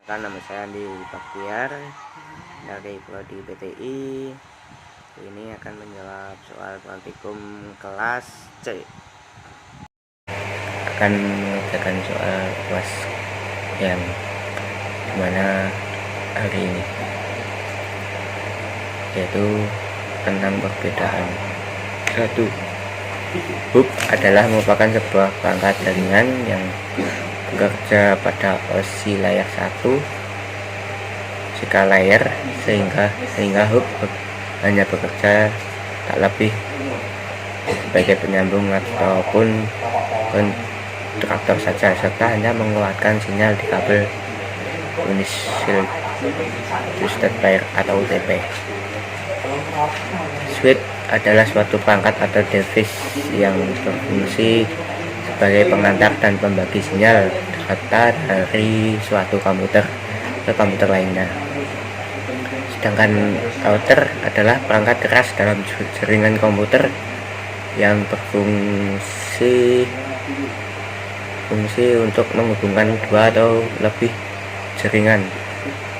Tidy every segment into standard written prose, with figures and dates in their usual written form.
Nama saya Andi Baktiar dari Prodi PTI. Ini akan menjawab soal praktikum kelas C. Akan mengerjakan soal kelas yang dimana hari ini, yaitu tentang perbedaan. 1. Hub adalah merupakan sebuah perangkat jaringan yang bekerja pada osi layar 1 jika layar sehingga hub hanya bekerja tak lebih sebagai penyambung ataupun kontraktor saja, serta hanya mengeluarkan sinyal di kabel Unified Trusted Pair atau UTP. Switch adalah suatu perangkat atau device yang berfungsi sebagai pengantar dan pembagi sinyal data dari suatu komputer ke komputer lainnya. Sedangkan router adalah perangkat keras dalam jaringan komputer yang berfungsi untuk menghubungkan dua atau lebih jaringan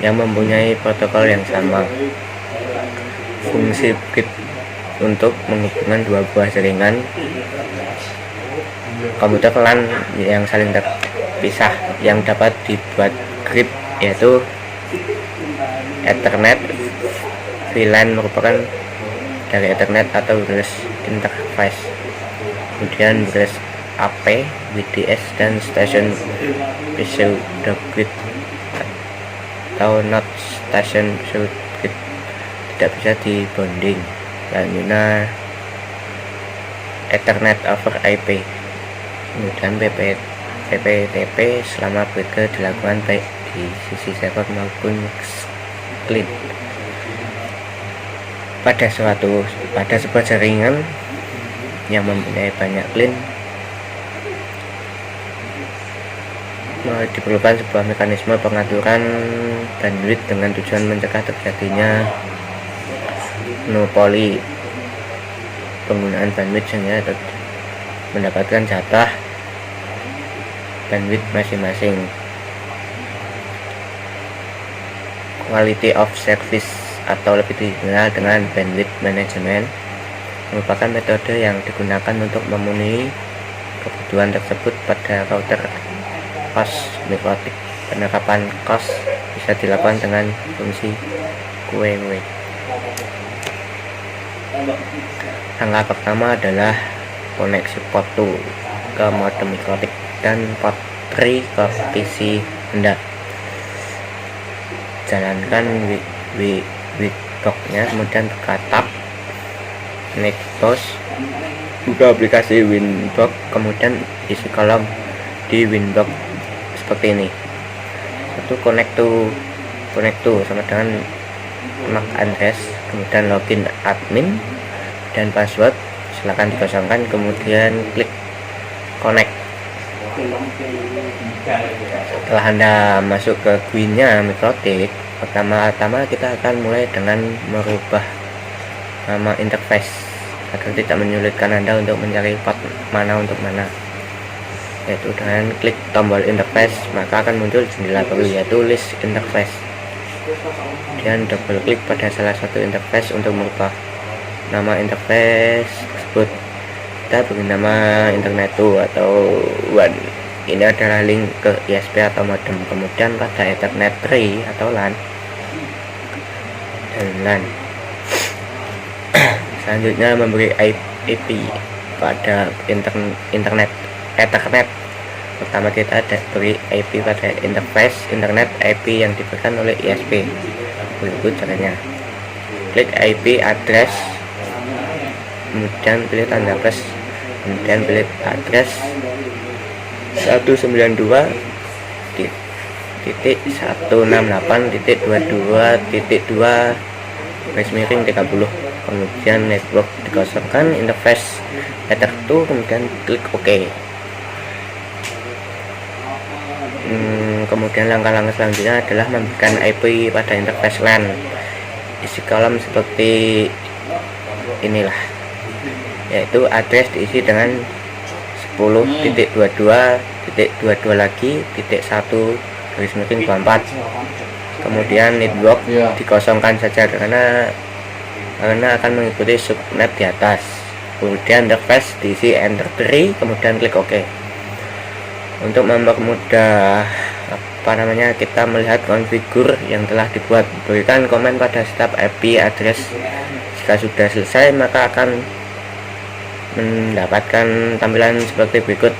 yang mempunyai protokol yang sama. Fungsi bit untuk menghubungkan dua buah jaringan komputer LAN yang saling terpisah yang dapat dibuat grip, yaitu Ethernet. VLAN merupakan dari Ethernet atau wireless interface. Kemudian wireless AP, WDS, dan station pseudogrid atau not station pseudogrid tidak bisa dibonding. Selanjutnya Ethernet over IP. Kemudian PPTP selama berke dilakukan baik di sisi server maupun client. Pada sebuah jaringan yang mempunyai banyak client, diperlukan sebuah mekanisme pengaturan bandwidth dengan tujuan mencegah terjadinya monopoli penggunaan bandwidth sehingga mendapatkan jatah bandwidth masing-masing. Quality of service atau lebih dikenal dengan bandwidth management merupakan metode yang digunakan untuk memenuhi kebutuhan tersebut pada router COS mikrotik. Penerapan COS bisa dilakukan dengan fungsi QW. Langkah pertama adalah koneksi port 2 ke modem mikrotik dan port 3 ke PC Anda. Jalankan Windbox-nya, kemudian buka tab Netbox, buka aplikasi Windbox, kemudian isi kolom di Windbox seperti ini. Itu connect to sama dengan MAC address, kemudian login admin dan password silakan dikosongkan, kemudian klik connect. Setelah Anda masuk ke GUI-nya mikrotik, pertama-tama kita akan mulai dengan merubah nama interface agar tidak menyulitkan Anda untuk mencari port mana untuk mana, yaitu dengan klik tombol interface, maka akan muncul jendela baru yaitu list interface. Kemudian double klik pada salah satu interface untuk merubah nama interface tersebut. Kita beri nama internet 2 atau 1. Ini adalah link ke ISP atau modem. Kemudian pada Ethernet 3 atau LAN dan LAN. Selanjutnya memberi IP pada internet Ethernet. Pertama kita beri IP pada interface internet IP yang diberikan oleh ISP. Berikut caranya: klik IP address, kemudian pilih tanda plus, kemudian pilih address 192.168.22.2/30, kemudian network dikosongkan, interface Ether 2, kemudian klik OK. Kemudian langkah-langkah selanjutnya adalah memberikan IP pada interface LAN. Isi kolom seperti inilah, yaitu address diisi dengan 10.22.22 lagi .1 garis miring 24. Kemudian network dikosongkan saja karena akan mengikuti subnet di atas. Kemudian interface diisi enter 3, kemudian klik OK. Untuk mempermudah kita melihat konfigur yang telah dibuat, berikan komen pada staf IP address. Jika sudah selesai, maka akan mendapatkan tampilan seperti berikut,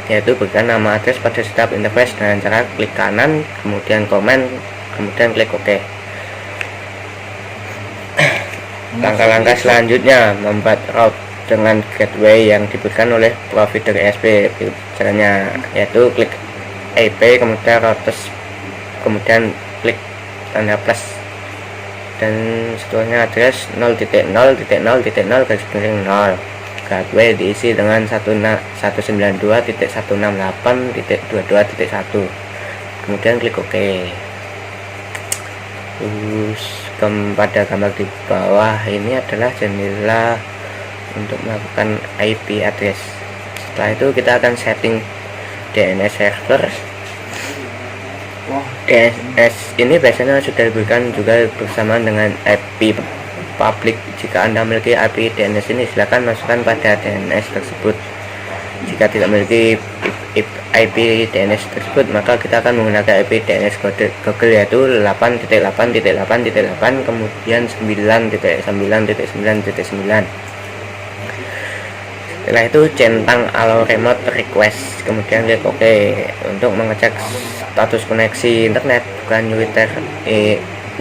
yaitu berikan nama address pada staf interface dengan cara klik kanan, kemudian komen, kemudian klik OK. Langkah-langkah selanjutnya membuat route dengan gateway yang diberikan oleh provider ISP. Caranya yaitu klik IP, kemudian routes, kemudian klik tanda plus, dan setelahnya address 0.0.0.0 garis miring 0. Gateway diisi dengan 192.168.22.1, kemudian klik OK. Terus pada gambar di bawah ini adalah jendela untuk melakukan IP address. Setelah itu kita akan setting DNS server. DNS ini biasanya sudah diberikan juga bersamaan dengan IP public. Jika Anda memiliki IP DNS ini, silakan masukkan pada DNS tersebut. Jika tidak memiliki IP DNS tersebut, maka kita akan menggunakan IP DNS Google, yaitu 8.8.8.8 kemudian 9.9.9.9. Setelah itu centang allow remote request, kemudian klik OK. Untuk mengecek status koneksi internet, bukan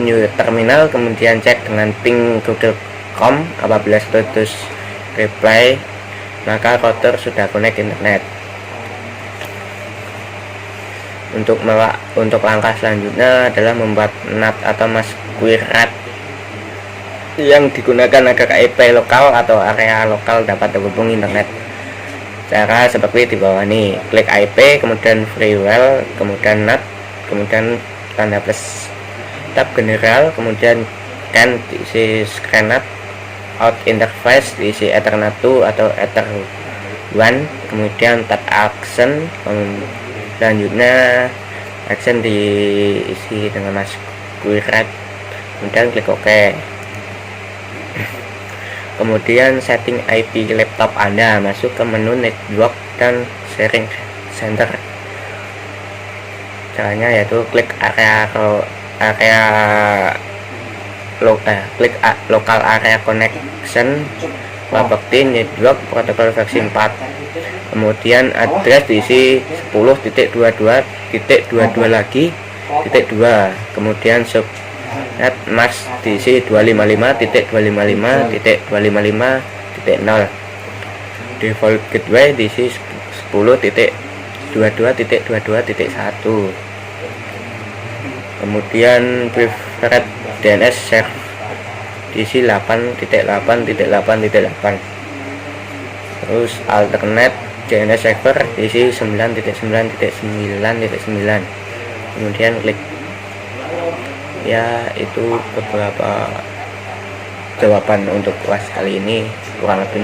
new terminal, kemudian cek dengan ping google.com. Apabila status reply, maka router sudah connect internet. Untuk langkah selanjutnya adalah membuat NAT atau masquerade yang digunakan agar IP lokal atau area lokal dapat terhubung internet. Cara seperti di bawah ini, klik IP, kemudian freeware, kemudian NAT, kemudian tanda plus, tab general, kemudian can diisi screenat, out interface diisi ethernet 2 atau ether 1, kemudian tab action, selanjutnya action diisi dengan masquerade, kemudian klik OK. Kemudian setting IP laptop Anda, masuk ke menu network dan sharing center. Caranya yaitu klik local area connection, property network protocol versi 4. Kemudian address diisi 10.22.22 lagi .2, kemudian subnet mask diisi 255.255.255.0. default gateway diisi 10.22.22.1. kemudian preferred DNS server diisi 8.8.8.8. terus alternate DNS server diisi 9.9.9.9. kemudian klik. Ya, itu beberapa jawaban untuk kelas kali ini, kurang lebih